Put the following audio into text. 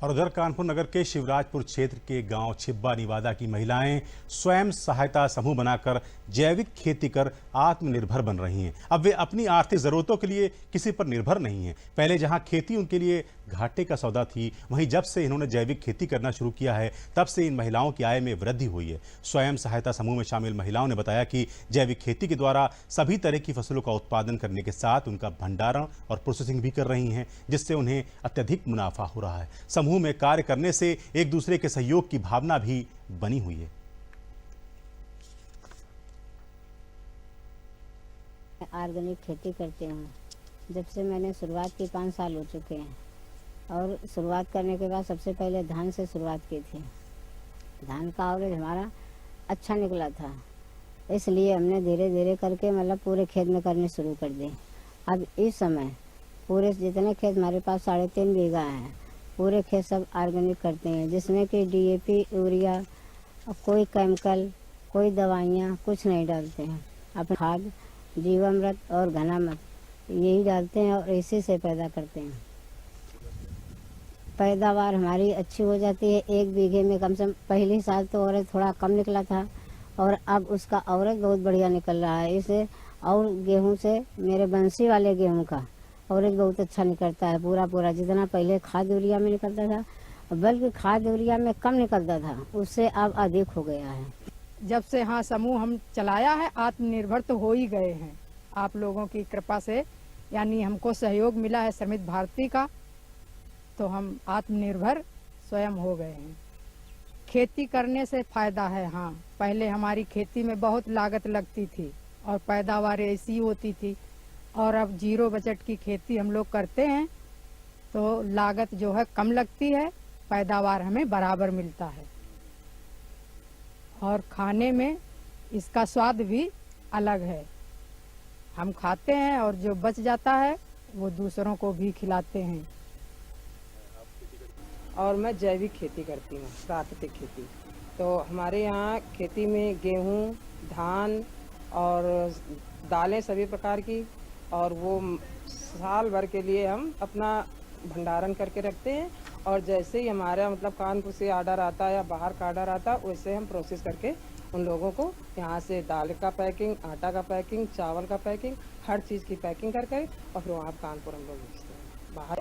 और उधर कानपुर नगर के शिवराजपुर क्षेत्र के गांव छिब्बा निवादा की महिलाएं स्वयं सहायता समूह बनाकर जैविक खेती कर आत्मनिर्भर बन रही हैं। अब वे अपनी आर्थिक जरूरतों के लिए किसी पर निर्भर नहीं हैं। पहले जहां खेती उनके लिए घाटे का सौदा थी, वहीं जब से इन्होंने जैविक खेती करना शुरू किया है तब से इन महिलाओं की आय में वृद्धि हुई है। स्वयं सहायता समूह में शामिल महिलाओं ने बताया कि जैविक खेती के द्वारा सभी तरह की फसलों का उत्पादन करने के साथ उनका भंडारण और प्रोसेसिंग भी कर रही हैं, जिससे उन्हें अत्यधिक मुनाफा हो रहा है। समूह में कार्य करने से एक दूसरे के सहयोग की भावना भी बनी हुई है। ऑर्गेनिक खेती करते हैं। जब से मैंने शुरुआत की 5 साल हो चुके हैं और शुरुआत करने के बाद सबसे पहले धान से शुरुआत की थी। धान का एवरेज हमारा अच्छा निकला था, इसलिए हमने धीरे धीरे करके मतलब पूरे खेत में करने शुरू कर दी। अब इस समय पूरे जितने खेत हमारे पास 3.5 बीघा हैं, पूरे खेत सब ऑर्गेनिक करते हैं, जिसमें कि DAP, यूरिया, कोई केमिकल, कोई दवाइयाँ कुछ नहीं डालते हैं। अपना खाद, जीवामृत और घनामृत यही डालते हैं और इसी से पैदा करते हैं। पैदावार हमारी अच्छी हो जाती है। 1 बीघे में कम से कम पहले साल तो औरत थोड़ा कम निकला था और अब उसका औरत बहुत बढ़िया निकल रहा है। इसे और गेहूं से मेरे बंसी वाले गेहूं का औरत बहुत अच्छा निकलता है। पूरा जितना पहले खाद यूरिया में निकलता था, बल्कि खाद यूरिया में कम निकलता था, उससे अब अधिक हो गया है। जब से समूह हम चलाया है, आत्मनिर्भर तो हो ही गए हैं आप लोगों की कृपा से। यानी हमको सहयोग मिला है श्रमित भारती का, तो हम आत्मनिर्भर स्वयं हो गए हैं। खेती करने से फायदा है। पहले हमारी खेती में बहुत लागत लगती थी और पैदावार ऐसी होती थी, और अब 0 बजट की खेती हम लोग करते हैं तो लागत जो है कम लगती है, पैदावार हमें बराबर मिलता है और खाने में इसका स्वाद भी अलग है। हम खाते हैं और जो बच जाता है वो दूसरों को भी खिलाते हैं। और मैं जैविक खेती करती हूँ, प्राकृतिक खेती। तो हमारे यहाँ खेती में गेहूँ, धान और दालें सभी प्रकार की, और वो साल भर के लिए हम अपना भंडारण करके रखते हैं। और जैसे ही हमारा मतलब कानपुर से ऑर्डर आता है या बाहर का ऑर्डर आता है, वैसे हम प्रोसेस करके उन लोगों को यहाँ से दाल का पैकिंग, आटा का पैकिंग, चावल का पैकिंग, हर चीज़ की पैकिंग करके और फिर वहाँ कानपुर हम लोग भेजते हैं बाहर।